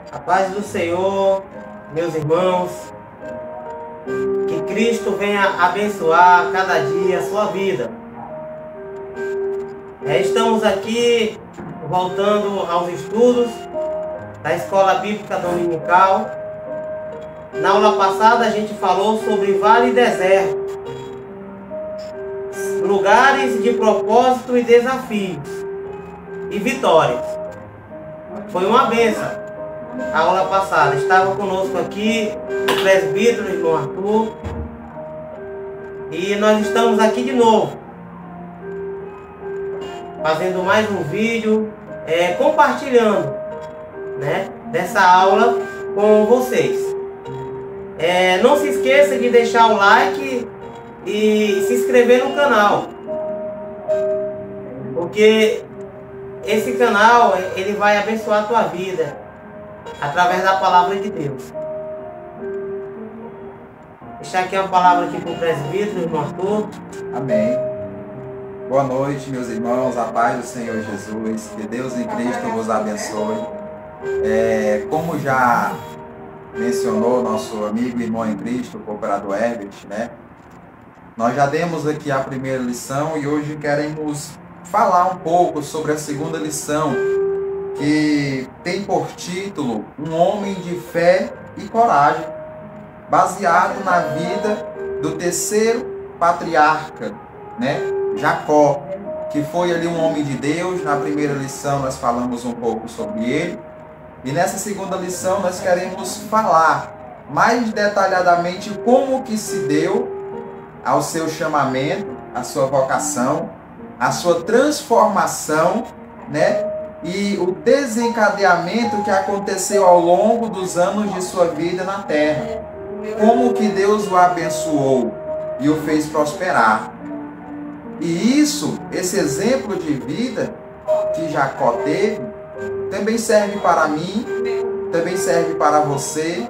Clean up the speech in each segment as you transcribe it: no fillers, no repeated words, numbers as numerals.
A paz do Senhor, meus irmãos, que Cristo venha abençoar cada dia a sua vida. Estamos aqui voltando aos estudos da Escola Bíblica Dominical. Na aula passada a gente falou sobre vale e deserto, lugares de propósito e desafios e vitórias. Foi uma bênção. A aula passada estava conosco aqui o presbítero, o irmão Arthur, e nós estamos aqui de novo, fazendo mais um vídeo, compartilhando, dessa aula com vocês. Não se esqueça de deixar o like e se inscrever no canal, porque esse canal ele vai abençoar a tua vida através da palavra de Deus. Deixar aqui uma palavra aqui para o presbítero, irmão Arthur. Amém. Boa noite, meus irmãos, a paz do Senhor Jesus, que Deus em Cristo vos abençoe. Como já mencionou nosso amigo e irmão em Cristo, o cooperador Herbert, nós já demos aqui a primeira lição e hoje queremos falar um pouco sobre a segunda lição, que tem por título Um Homem de Fé e Coragem, baseado na vida do terceiro patriarca, Jacó, que foi ali um homem de Deus. Na primeira lição nós falamos um pouco sobre ele, e nessa segunda lição nós queremos falar mais detalhadamente como que se deu ao seu chamamento, a sua vocação, a sua transformação, e o desencadeamento que aconteceu ao longo dos anos de sua vida na terra. Como que Deus o abençoou e o fez prosperar. E esse exemplo de vida que Jacó teve, também serve para mim, também serve para você,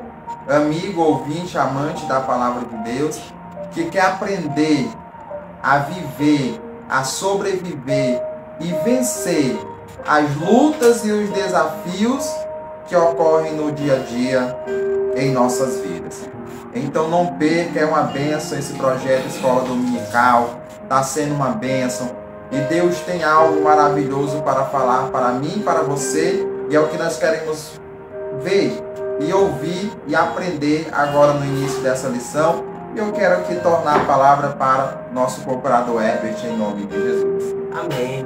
amigo, ouvinte, amante da palavra de Deus, que quer aprender a viver, a sobreviver e vencer as lutas e os desafios que ocorrem no dia a dia em nossas vidas. Então não perca, é uma bênção esse projeto Escola Dominical, está sendo uma bênção, e Deus tem algo maravilhoso para falar para mim e para você, e é o que nós queremos ver e ouvir e aprender agora no início dessa lição. E eu quero aqui tornar a palavra para nosso cooperador Herbert, em nome de Jesus. Amém.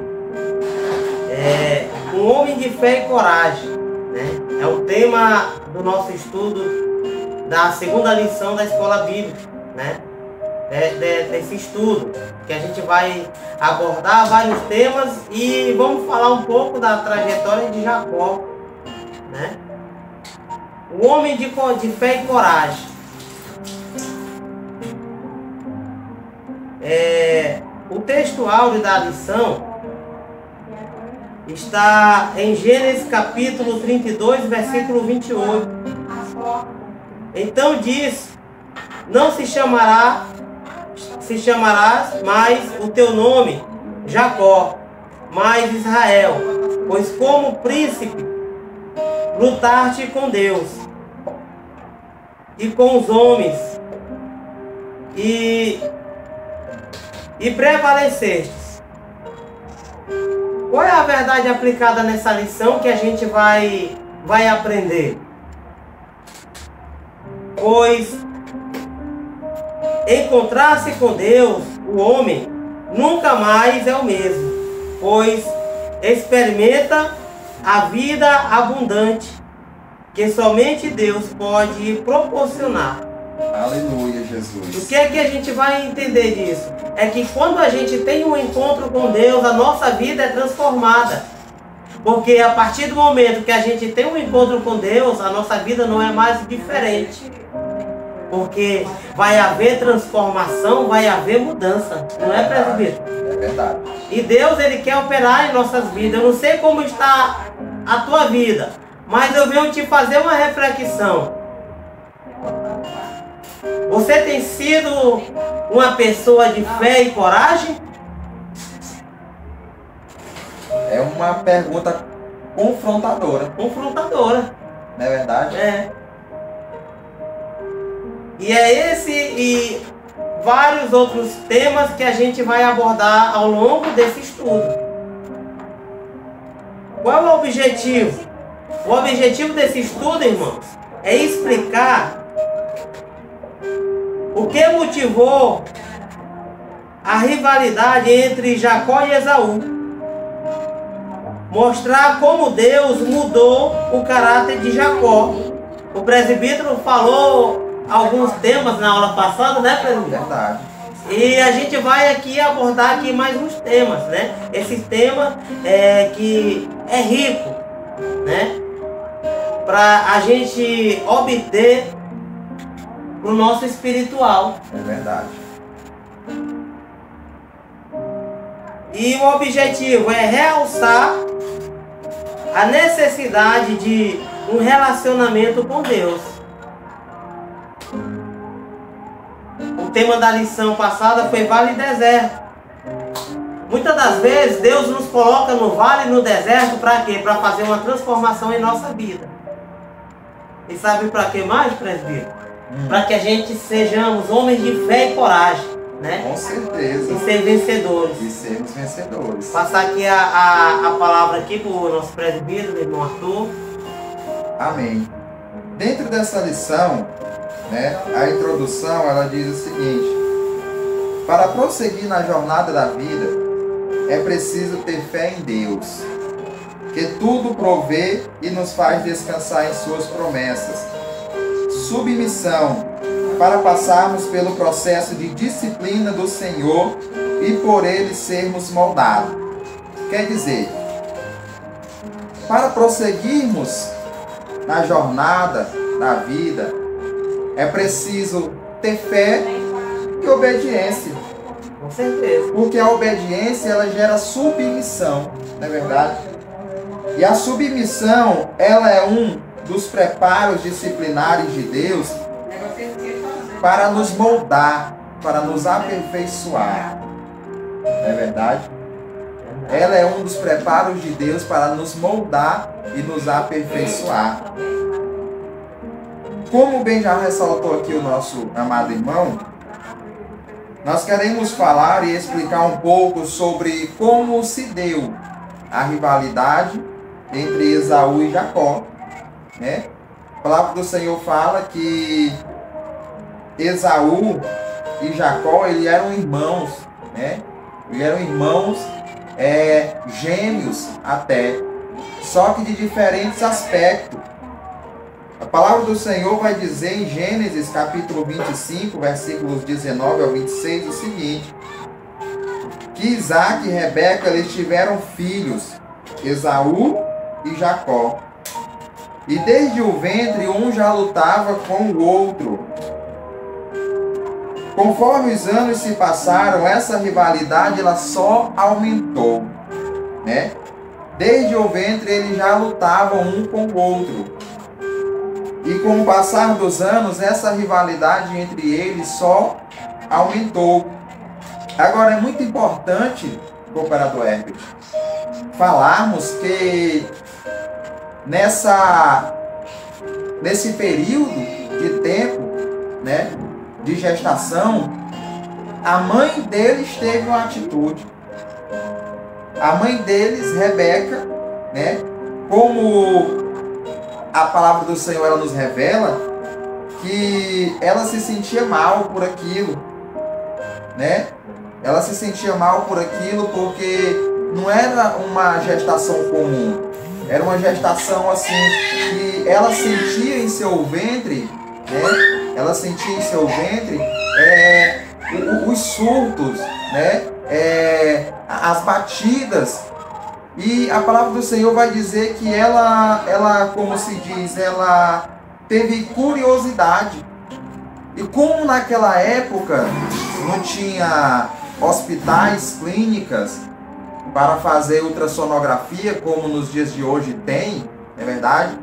Um homem de fé e coragem, é o tema do nosso estudo da segunda lição da Escola Bíblica, desse estudo, que a gente vai abordar vários temas e vamos falar um pouco da trajetória de Jacó, O homem de fé e coragem. O texto áureo da lição está em Gênesis capítulo 32, versículo 28. Então diz: não se chamarás mais o teu nome Jacó, mas Israel, pois como príncipe lutaste com Deus e com os homens e prevalecestes. Qual é a verdade aplicada nessa lição que a gente vai aprender? Pois encontrar-se com Deus, o homem nunca mais é o mesmo, pois experimenta a vida abundante que somente Deus pode proporcionar. Aleluia, Jesus. O que é que a gente vai entender disso? É que quando a gente tem um encontro com Deus, a nossa vida é transformada. Porque a partir do momento que a gente tem um encontro com Deus, a nossa vida não é mais diferente. Porque vai haver transformação, vai haver mudança. Não é, presbítero? É verdade. E Deus, Ele quer operar em nossas vidas. Eu não sei como está a tua vida, mas eu venho te fazer uma reflexão. Você tem sido uma pessoa de fé e coragem? É uma pergunta confrontadora. Confrontadora. Não é verdade? É. E é esse e vários outros temas que a gente vai abordar ao longo desse estudo. Qual é o objetivo? O objetivo desse estudo, irmãos, é explicar o que motivou a rivalidade entre Jacó e Esaú. Mostrar como Deus mudou o caráter de Jacó. O presbítero falou alguns temas na aula passada, né, presbítero? Verdade. E a gente vai aqui abordar aqui mais uns temas, né? Esse tema que é rico, né? Para a gente obter o nosso espiritual. É verdade. E o objetivo é realçar a necessidade de um relacionamento com Deus. O tema da lição passada foi vale e deserto. Muitas das vezes Deus nos coloca no vale e no deserto para quê? Para fazer uma transformação em nossa vida. E sabe para que mais, presbítero? Para que a gente sejamos homens de fé e coragem, né? Com certeza. E ser vencedores. E sermos vencedores. Passar aqui a palavra aqui para o nosso presbítero, irmão Arthur. Amém. Dentro dessa lição, né, a introdução, ela diz o seguinte: para prosseguir na jornada da vida, é preciso ter fé em Deus, que tudo provê e nos faz descansar em suas promessas. Submissão, para passarmos pelo processo de disciplina do Senhor e por ele sermos moldados. Quer dizer, para prosseguirmos na jornada da vida, é preciso ter fé e obediência. Com certeza. Porque a obediência, ela gera submissão, não é verdade? E a submissão, ela é um dos preparos disciplinares de Deus para nos moldar, para nos aperfeiçoar. Não é verdade? Ela é um dos preparos de Deus para nos moldar e nos aperfeiçoar. Como bem já ressaltou aqui o nosso amado irmão, nós queremos falar e explicar um pouco sobre como se deu a rivalidade entre Esaú e Jacó, né? A palavra do Senhor fala que Esaú e Jacó, eles eram irmãos, né? Eles eram irmãos gêmeos até, só que de diferentes aspectos. A palavra do Senhor vai dizer em Gênesis capítulo 25, versículos 19 ao 26, o seguinte: que Isaac e Rebeca, eles tiveram filhos, Esaú e Jacó. E desde o ventre um já lutava com o outro. Conforme os anos se passaram, essa rivalidade ela só aumentou, né? Desde o ventre eles já lutavam um com o outro. E com o passar dos anos, essa rivalidade entre eles só aumentou. Agora, é muito importante, cooperador Herbert, falarmos que nesse período de tempo, né, de gestação, a mãe deles teve uma atitude. A mãe deles, Rebeca, né, como a palavra do Senhor ela nos revela, que ela se sentia mal por aquilo, né? Ela se sentia mal por aquilo porque não era uma gestação comum. Era uma gestação assim que ela sentia em seu ventre, né? Ela sentia em seu ventre os surtos, né? As batidas. E a palavra do Senhor vai dizer que ela, como se diz, ela teve curiosidade. E como naquela época não tinha hospitais, clínicas para fazer ultrassonografia como nos dias de hoje tem, não é verdade?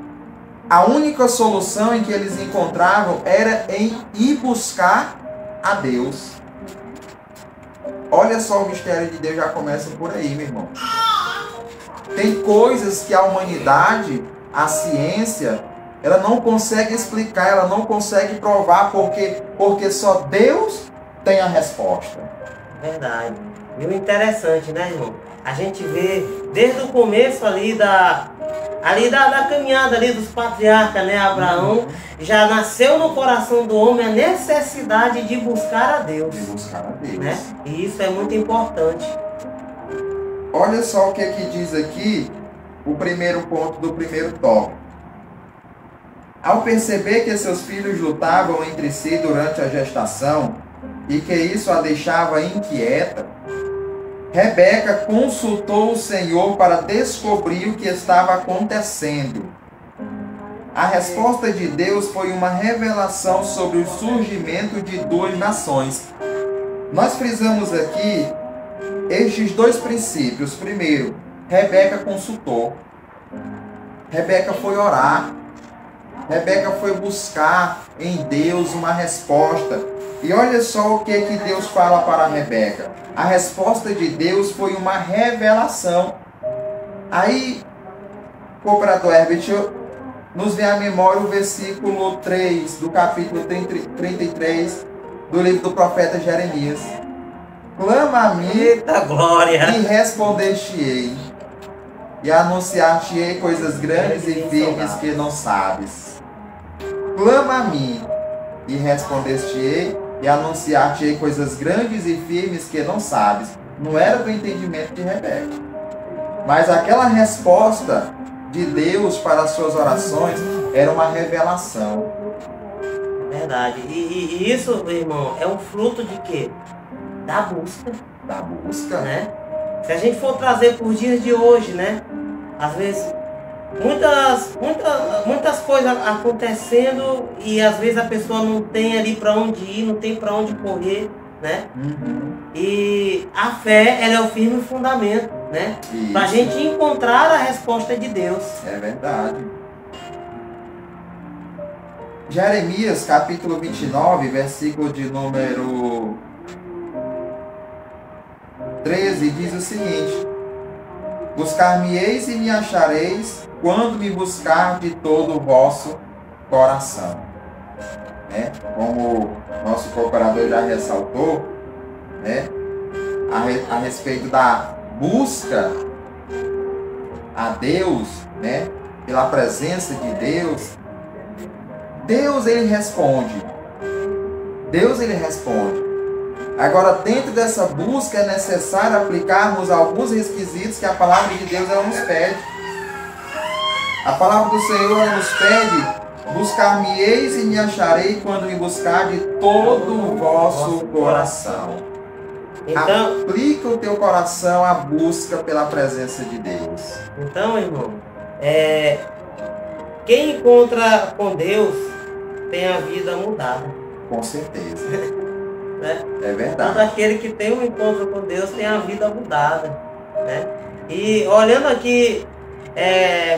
A única solução em que eles encontravam era em ir buscar a Deus. Olha só, o mistério de Deus já começa por aí, meu irmão. Tem coisas que a humanidade, a ciência, Ela não consegue explicar, ela não consegue provar, porque só Deus tem a resposta. Verdade. E o interessante, né, irmão? A gente vê desde o começo ali da caminhada ali dos patriarcas, né? Abraão já nasceu no coração do homem a necessidade de buscar a Deus. De buscar a Deus. Né? E isso é muito importante. Olha só o que diz aqui o primeiro ponto do primeiro tópico. Ao perceber que seus filhos lutavam entre si durante a gestação e que isso a deixava inquieta, Rebeca consultou o Senhor para descobrir o que estava acontecendo. A resposta de Deus foi uma revelação sobre o surgimento de duas nações. Nós frisamos aqui estes dois princípios. Primeiro, Rebeca consultou. Rebeca foi orar. Rebeca foi buscar em Deus uma resposta. E olha só o que Deus fala para Rebeca. A resposta de Deus foi uma revelação. Aí, cooperador Herbert, nos vem à memória o versículo 3 do capítulo 33 do livro do profeta Jeremias. Clama a mim, eita glória, e responder-te-ei, e anunciar-te-ei coisas grandes e firmes que não sabes. Clama a mim, e responder-te-ei, e anunciar-te-ei coisas grandes e firmes que não sabes. Não era do entendimento de Rebeca, mas aquela resposta de Deus para as suas orações era uma revelação. Verdade. E isso, meu irmão, é um fruto de quê? Da busca. Da busca. Né? Se a gente for trazer por dias de hoje, né? Às vezes, muitas coisas acontecendo e às vezes a pessoa não tem ali para onde ir, não tem para onde correr, né? E a fé, ela é o firme fundamento, né? Para a gente encontrar a resposta de Deus. É verdade. Jeremias, capítulo 29, versículo de número 13, diz o seguinte: buscar-me-eis e me achareis, quando me buscar de todo o vosso coração. Né? Como nosso cooperador já ressaltou, né? A respeito da busca a Deus, né? Pela presença de Deus, Deus ele responde. Deus ele responde. Agora, dentro dessa busca é necessário aplicarmos alguns requisitos que a palavra de Deus ela nos pede. A palavra do Senhor ela nos pede: buscar-me-eis e me acharei quando me buscar de todo o vosso coração. Então, aplica o teu coração à busca pela presença de Deus. Então, irmão, quem encontra com Deus tem a vida mudada. Com certeza. Né? É verdade. Todo aquele que tem um encontro com Deus tem a vida mudada. Né? E olhando aqui,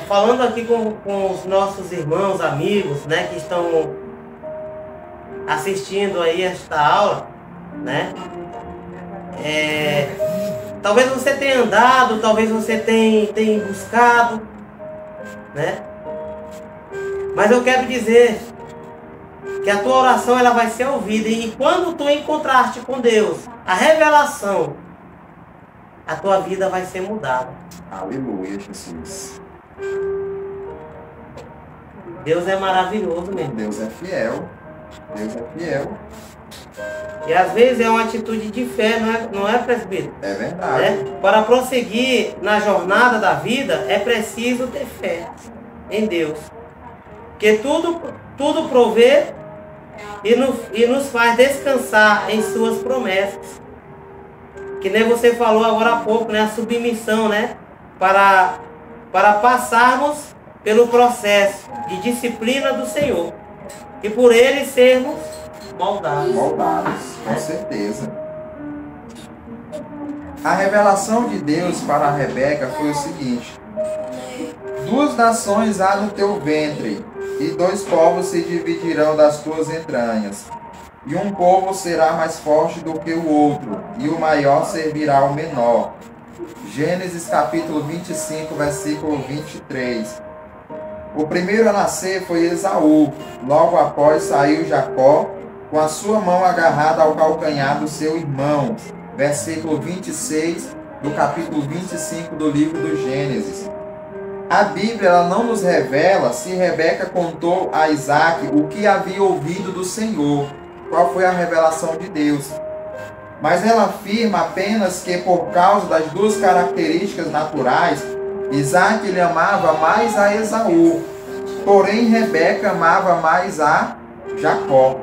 falando aqui com os nossos irmãos, amigos, né, que estão assistindo aí esta aula, né? Talvez você tenha andado, talvez você tenha buscado, né? Mas eu quero dizer que a tua oração ela vai ser ouvida, e quando tu encontraste com Deus a revelação, a tua vida vai ser mudada. Aleluia, Jesus. Deus é maravilhoso mesmo. Deus é fiel. Deus é fiel. E às vezes é uma atitude de fé, não é presbítero? É verdade. Né? Para prosseguir na jornada da vida, é preciso ter fé em Deus. Porque tudo provê e nos faz descansar em suas promessas. Que nem você falou agora há pouco, né? A submissão, né? Para passarmos pelo processo de disciplina do Senhor. E por ele sermos moldados. Moldados, com certeza. A revelação de Deus para Rebeca foi o seguinte: duas nações há no teu ventre, e dois povos se dividirão das tuas entranhas. E um povo será mais forte do que o outro, e o maior servirá ao menor. Gênesis capítulo 25, versículo 23. O primeiro a nascer foi Esaú. Logo após saiu Jacó, com a sua mão agarrada ao calcanhar do seu irmão. Versículo 26 do capítulo 25 do livro do Gênesis. A Bíblia ela não nos revela se Rebeca contou a Isaac o que havia ouvido do Senhor, qual foi a revelação de Deus. Mas ela afirma apenas que por causa das duas características naturais, Isaac ele amava mais a Esaú, porém Rebeca amava mais a Jacó.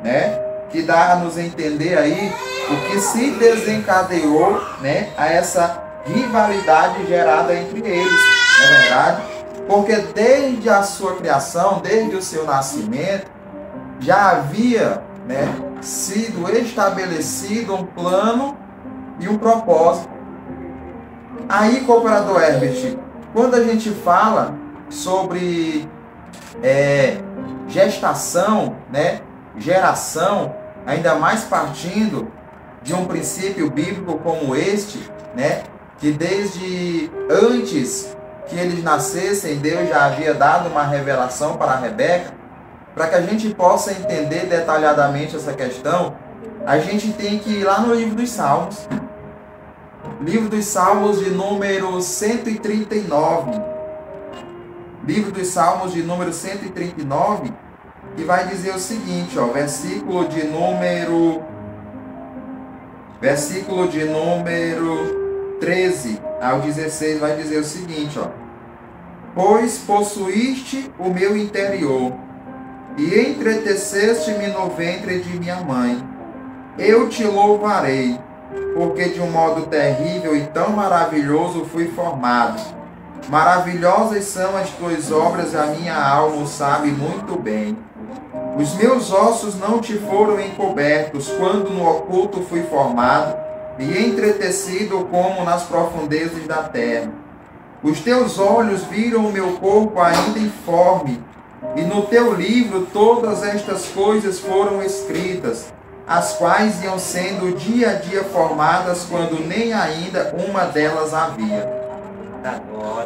Né? Que dá a nos entender aí o que se desencadeou, né, a essa rivalidade gerada entre eles, não é verdade? Porque desde a sua criação, desde o seu nascimento, já havia, né, sido estabelecido um plano e um propósito. Aí, cooperador Herbert, quando a gente fala sobre gestação, né, geração, ainda mais partindo de um princípio bíblico como este, né, que desde antes que eles nascessem, Deus já havia dado uma revelação para Rebeca. Para que a gente possa entender detalhadamente essa questão, a gente tem que ir lá no livro dos Salmos. Livro dos Salmos de número 139. Livro dos Salmos de número 139, que vai dizer o seguinte, ó, versículo de número 13 ao 16 vai dizer o seguinte, ó: pois possuíste o meu interior e entreteceste-me no ventre de minha mãe. Eu te louvarei, porque de um modo terrível e tão maravilhoso fui formado. Maravilhosas são as tuas obras, a minha alma o sabe muito bem. Os meus ossos não te foram encobertos, quando no oculto fui formado e entretecido como nas profundezas da terra. Os teus olhos viram o meu corpo ainda informe, e no teu livro todas estas coisas foram escritas, as quais iam sendo dia a dia formadas, quando nem ainda uma delas havia.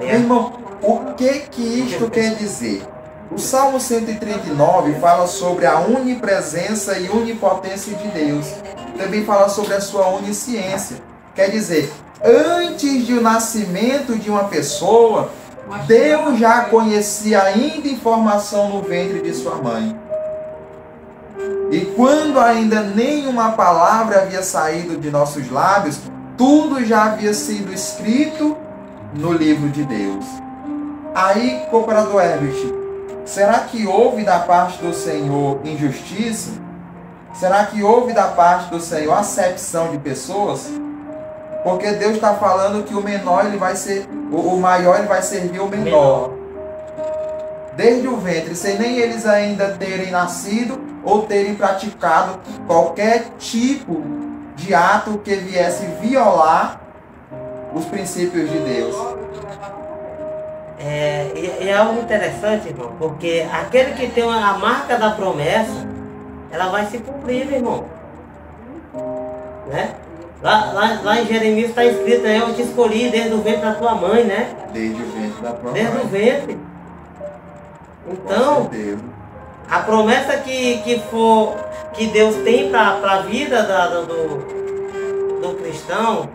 Meu irmão, o que isto quer dizer? O Salmo 139 fala sobre a onipresença e onipotência de Deus. Também fala sobre a sua onisciência. Quer dizer, antes do nascimento de uma pessoa, Deus já conhecia ainda informação no ventre de sua mãe. E quando ainda nenhuma palavra havia saído de nossos lábios, tudo já havia sido escrito no livro de Deus. Aí, cooperador Herbert, será que houve da parte do Senhor injustiça? Será que houve da parte do Senhor acepção de pessoas? Porque Deus está falando que o menor ele vai ser, o maior ele vai servir o menor. Desde o ventre, sem nem eles ainda terem nascido ou terem praticado qualquer tipo de ato que viesse violar os princípios de Deus. É algo interessante, irmão, porque aquele que tem a marca da promessa, ela vai se cumprir, meu irmão. Né? Lá em Jeremias está escrito, né? Eu te escolhi desde o ventre da tua mãe, né? Desde o ventre da tua mãe. Desde o ventre. Então, a promessa que Deus tem para a vida do cristão,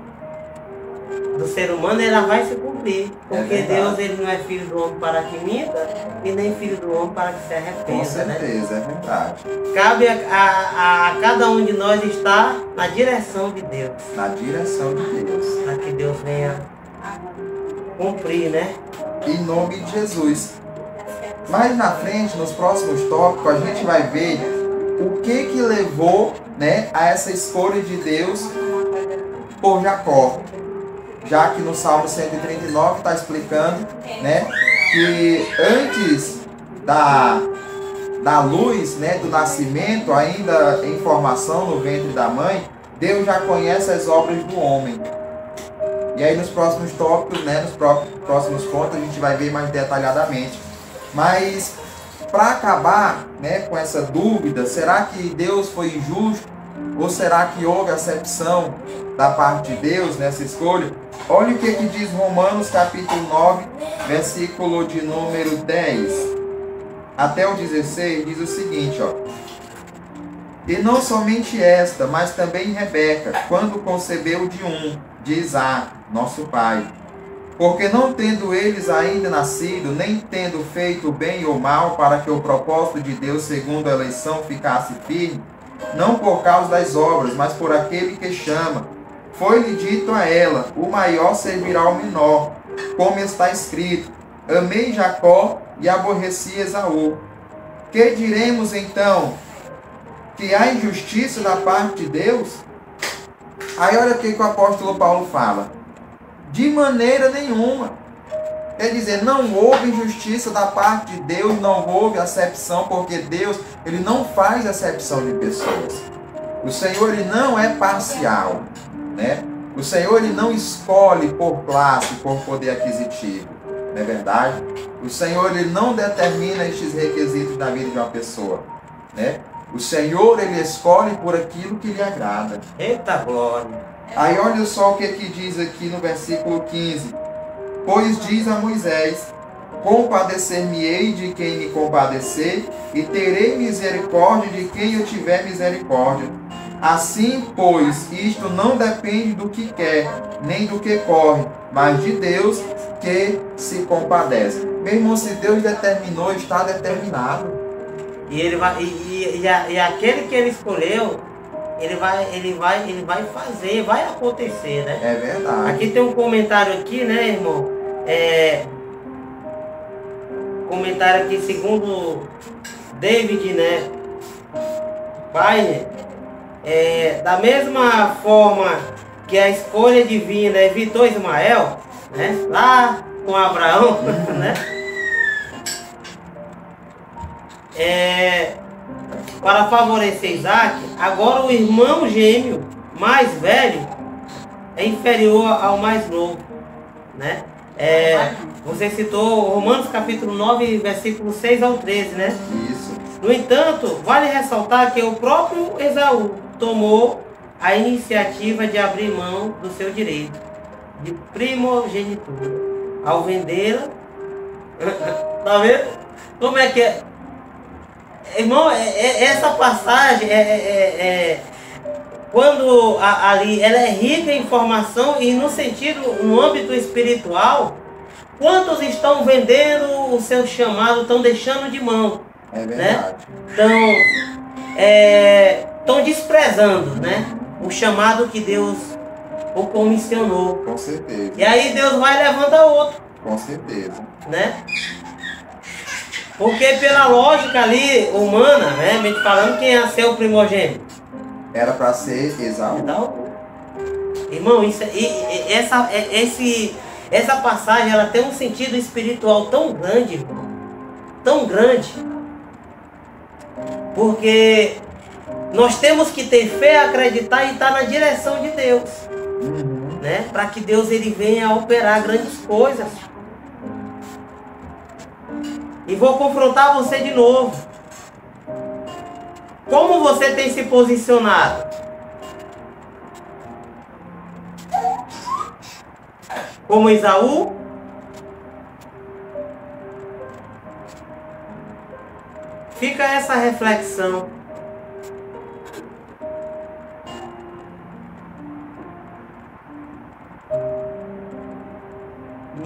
do ser humano, ela vai se cumprir. Porque Deus ele não é filho do homem para que minta e nem filho do homem para que se arrependa. Com certeza, né? É verdade. Cabe a cada um de nós estar na direção de Deus. Na direção de Deus. Para que Deus venha cumprir, né? Em nome de Jesus. Mais na frente, nos próximos tópicos, a gente vai ver o que levou, né, a essa escolha de Deus por Jacó. Já que no Salmo 139 está explicando, né, que antes da luz, né, do nascimento, ainda em formação no ventre da mãe, Deus já conhece as obras do homem. E aí nos próximos tópicos, né, nos próximos pontos, a gente vai ver mais detalhadamente. Mas para acabar, né, com essa dúvida, será que Deus foi injusto? Ou será que houve acepção da parte de Deus nessa escolha, olha o que diz Romanos capítulo 9, versículo de número 10 até o 16, diz o seguinte, ó. E não somente esta, mas também Rebeca, quando concebeu de Isaac, nosso pai. Porque não tendo eles ainda nascido, nem tendo feito bem ou mal, para que o propósito de Deus segundo a eleição ficasse firme, não por causa das obras, mas por aquele que chama, foi-lhe dito a ela, o maior servirá ao menor, como está escrito, amei Jacó e aborreci Esaú. Que diremos então? Que há injustiça da parte de Deus? Aí olha o que o apóstolo Paulo fala. De maneira nenhuma. Quer dizer, não houve injustiça da parte de Deus, não houve acepção, porque Deus, ele não faz acepção de pessoas. O Senhor, ele não é parcial, né? O Senhor, ele não escolhe por classe, por poder aquisitivo, não é verdade? O Senhor, ele não determina estes requisitos na vida de uma pessoa, né? O Senhor, ele escolhe por aquilo que lhe agrada. Eita glória! Aí olha só o que diz aqui no versículo 15. Pois diz a Moisés, compadecer-me-ei de quem me compadecer, e terei misericórdia de quem eu tiver misericórdia. Assim, pois, isto não depende do que quer, nem do que corre, mas de Deus que se compadece. Meu irmão, se Deus determinou, está determinado. E ele vai, e aquele que ele escolheu, ele vai fazer, vai acontecer, né? É verdade. Aqui tem um comentário aqui, né, irmão? Comentário aqui segundo David, né? Pai, da mesma forma que a escolha divina evitou Ismael, né? Lá com Abraão, né? Para favorecer Isaac, agora o irmão gêmeo mais velho é inferior ao mais novo, né? Você citou Romanos capítulo 9, versículo 6 ao 13, né? Isso. No entanto, vale ressaltar que o próprio Esaú tomou a iniciativa de abrir mão do seu direito de primogenitura ao vendê-la. Tá vendo? Como é que é? Irmão, essa passagem quando ali ela é rica em informação e no sentido, no âmbito espiritual, quantos estão vendendo o seu chamado, estão deixando de mão? É verdade. Né? Estão desprezando, né? O chamado que Deus o comissionou. Com certeza. E aí Deus vai levando a outro. Com certeza. Né? Porque pela lógica ali humana, né, me falando, quem ia ser o primogênito? Era para ser Esaú. Então, irmão, essa passagem ela tem um sentido espiritual tão grande, irmão, tão grande, porque nós temos que ter fé, acreditar e estar na direção de Deus, né, para que Deus ele venha a operar grandes coisas. E vou confrontar você de novo. Como você tem se posicionado? Como Esaú? Fica essa reflexão.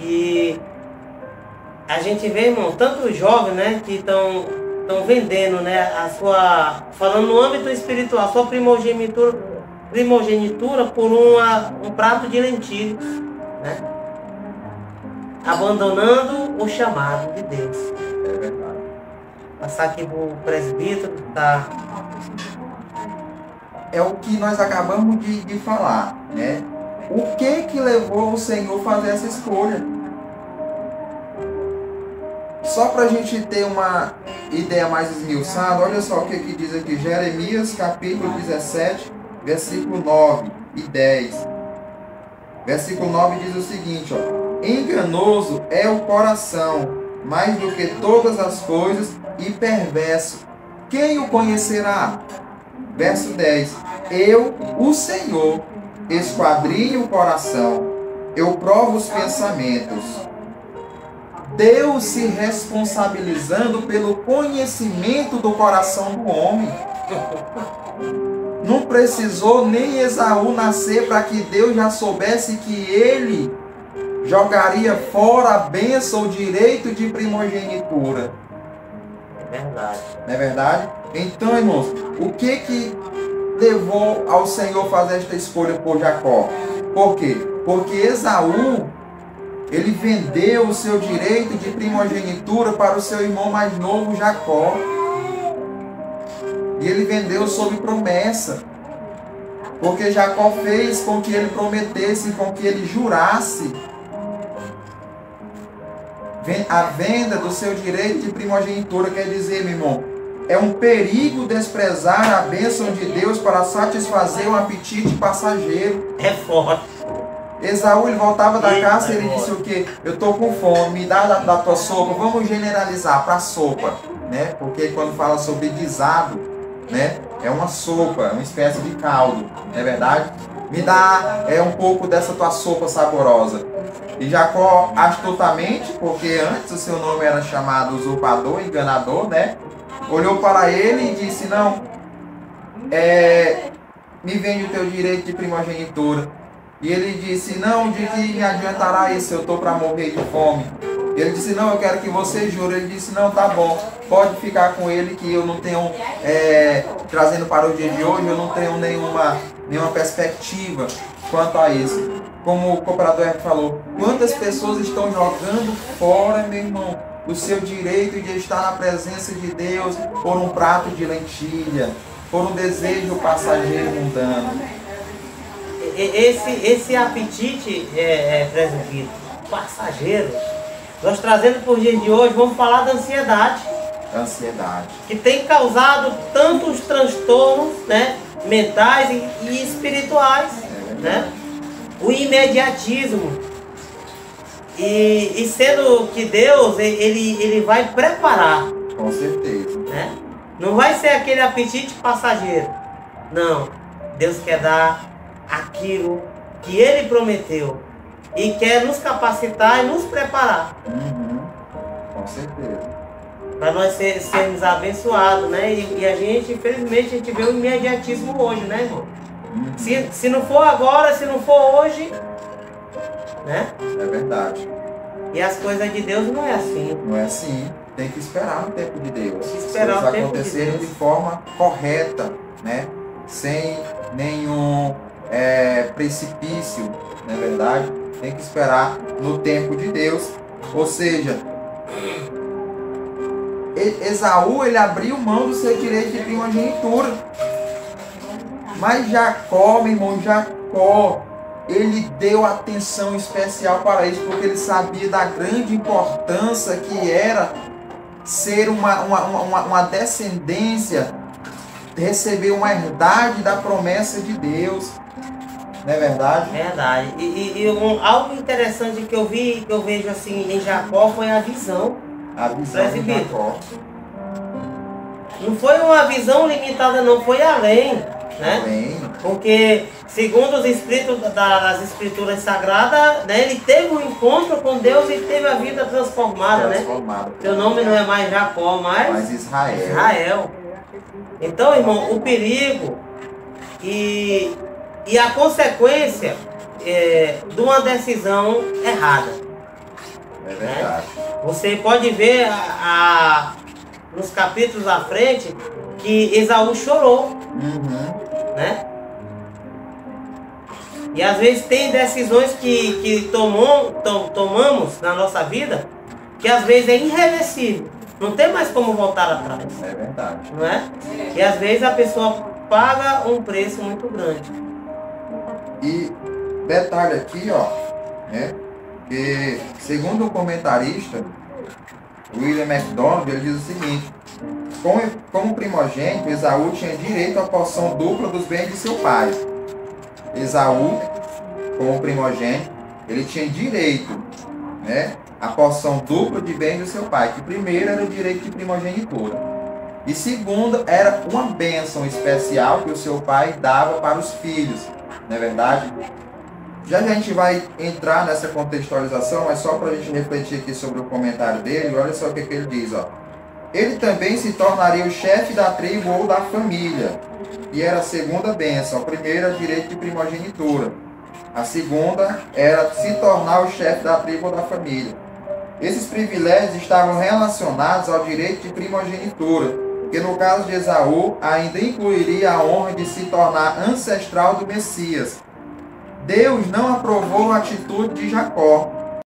E a gente vê, irmão, tantos jovens, né, que estão vendendo, né, falando no âmbito espiritual, a sua primogenitura por um prato de lentilhas, né, abandonando o chamado de Deus. É verdade. Passar aqui pro presbítero, tá? É o que nós acabamos de falar, né? O que levou o Senhor a fazer essa escolha? Só para a gente ter uma ideia mais esmiuçada, olha só o que diz aqui, Jeremias capítulo 17, versículo 9 e 10. Versículo 9 diz o seguinte, ó, enganoso é o coração, mais do que todas as coisas, e perverso. Quem o conhecerá? Verso 10, eu, o Senhor, esquadrinho o coração, eu provo os pensamentos. Deus se responsabilizando pelo conhecimento do coração do homem. Não precisou nem Esaú nascer para que Deus já soubesse que ele jogaria fora a bênção, o direito de primogenitura. É verdade. Não é verdade? Então, irmãos, o que levou ao Senhor fazer esta escolha por Jacó? Por quê? Porque Esaú, ele vendeu o seu direito de primogenitura para o seu irmão mais novo, Jacó. E ele vendeu sob promessa. Porque Jacó fez com que ele prometesse, com que ele jurasse a venda do seu direito de primogenitura. Quer dizer, meu irmão, é um perigo desprezar a bênção de Deus para satisfazer um apetite passageiro. É forte. Esaú, ele voltava da caça e ele disse o quê? Eu estou com fome, me dá da tua sopa. Vamos generalizar para sopa, né? Porque quando fala sobre guisado, né? É uma sopa, uma espécie de caldo, não é verdade? Me dá um pouco dessa tua sopa saborosa. E Jacó, astutamente, porque antes o seu nome era chamado usurpador, enganador, né? Olhou para ele e disse, não, me vende o teu direito de primogenitura. E ele disse, não, de que me adiantará isso, eu estou para morrer de fome. E ele disse, não, eu quero que você jure. Ele disse, não, tá bom, pode ficar com ele que eu não tenho, trazendo para o dia de hoje, eu não tenho nenhuma perspectiva quanto a isso. Como o cooperador falou, quantas pessoas estão jogando fora, meu irmão, o seu direito de estar na presença de Deus por um prato de lentilha, por um desejo passageiro mundano. Esse apetite, presbítero, passageiro, nós trazendo por dia de hoje, vamos falar da ansiedade. Ansiedade. Que tem causado tantos transtornos, né, mentais e espirituais, né? O imediatismo. E sendo que Deus, ele vai preparar. Com certeza. Né? Não vai ser aquele apetite passageiro. Não. Deus quer dar aquilo que Ele prometeu. E quer nos capacitar e nos preparar. Com certeza. Para nós sermos abençoados, né? E a gente, infelizmente, a gente vê o imediatismo hoje, né, irmão? Se não for agora, se não for hoje, né? É verdade. E as coisas de Deus não é assim. Não é assim. Tem que esperar no tempo de Deus. Esperar o tempo acontecerem de forma correta, né? Sem nenhum precipício, não é verdade? Tem que esperar no tempo de Deus. Ou seja, Esaú, ele abriu mão do seu direito de primogenitura. Mas Jacó, meu irmão, ele deu atenção especial para isso, porque ele sabia da grande importância que era ser uma descendência, receber uma herdade da promessa de Deus. Não é verdade? Verdade. Algo interessante que eu vejo assim em Jacó foi a visão. A visão de Jacó. Não foi uma visão limitada, não, foi além. Né? Além. Porque, segundo os escritos das Escrituras Sagradas, né, ele teve um encontro com Deus e teve a vida transformada. Né? Seu nome não é mais Jacó, mas Israel. Então, irmão, o perigo e a consequência de uma decisão errada. É verdade. Né? Você pode ver nos capítulos à frente que Esaú chorou. Né? E às vezes tem decisões que tomamos na nossa vida que às vezes é irreversível. Não tem mais como voltar atrás. É verdade. Não é? E às vezes a pessoa paga um preço muito grande. E detalhe aqui, ó, né? Que segundo o comentarista William MacDonald, ele diz o seguinte: como primogênito, Esaú tinha direito à porção dupla dos bens de seu pai. Esaú, como primogênito, ele tinha direito, né, à porção dupla de bens do seu pai, que primeiro era o direito de primogenitura. E segundo, era uma bênção especial que o seu pai dava para os filhos. não é verdade? Já a gente vai entrar nessa contextualização, mas só para a gente refletir aqui sobre o comentário dele, olha só o que ele diz, ó. Ele também se tornaria o chefe da tribo ou da família, e era a segunda bênção. A primeira, direito de primogenitura. A segunda era se tornar o chefe da tribo ou da família. Esses privilégios estavam relacionados ao direito de primogenitura, que no caso de Esaú ainda incluiria a honra de se tornar ancestral do Messias. Deus não aprovou a atitude de Jacó,